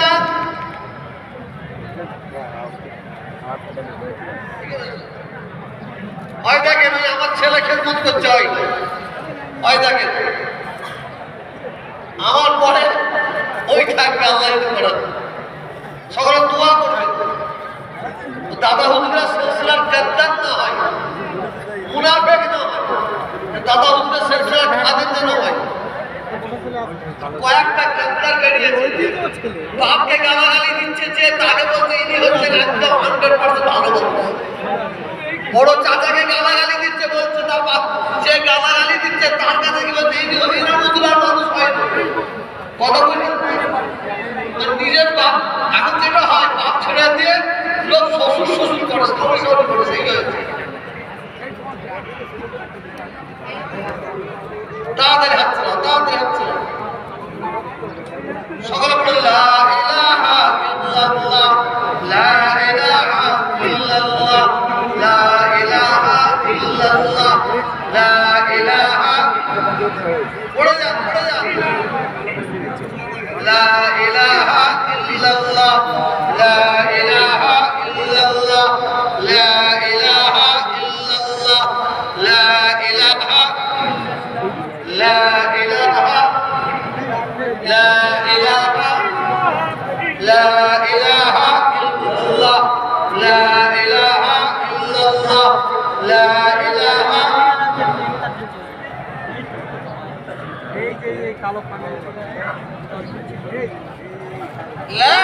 যান। ওই দেখেন ওই আমার ছেলে খেদমত করছে, ওই দেখেন আমার পরে ওই থাকবে, আল্লাহ করার সকলে দোয়া করবে দাদা হুজুরা সিলসিলার গাদ্দার না হয়, মুনাফিক না হয়, দাদা হুজুরা সিলসিলার খাদেম যেন হয়। কয়েকটা গাদ্দার বেরিয়েছে, বাপকে গালাগালি দিচ্ছে, যে তাকে বলছে ইনি হচ্ছেন একদম 100% ভালো বলছে। বড় চাচাকে গালাগালি দিচ্ছে, বলছে তার বাপ, যে গালাগালি দিচ্ছে তার কাছে কি বলছে ইনি হচ্ছেন মুসলমান মানুষ হয় না। কথা বলি নিজের বাপ, এখন যেটা হয় বাপ ছেড়ে দিয়ে লোক শ্বশুর শ্বশুর করে, শ্বশুর করে, সেই হয়েছে। তাড়াতাড়ি হাত ছিল, তাড়াতাড়ি হাত ছিল। সকলে বলে লা ইলাহা ইল্লাল্লাহ, লা ইলাহা ইল্লাল্লাহ, লা ইলাহা ইল্লাল্লাহ, লা ইলাহা। পড়ে যান, পড়ে যান। লা ইলাহা ইল্লাল্লাহ, লা ইলাহা ইল্লাল্লাহ, লা ইলাহা ইল্লাল্লাহ, লা ইলাহা, লা ইলাহা, লা ইলাহা, লা ইলাহা ইল্লাল্লাহ, লা ইলাহা ইল্লাল্লাহ, লা ইলাহা। এই যে কালো পানি, লা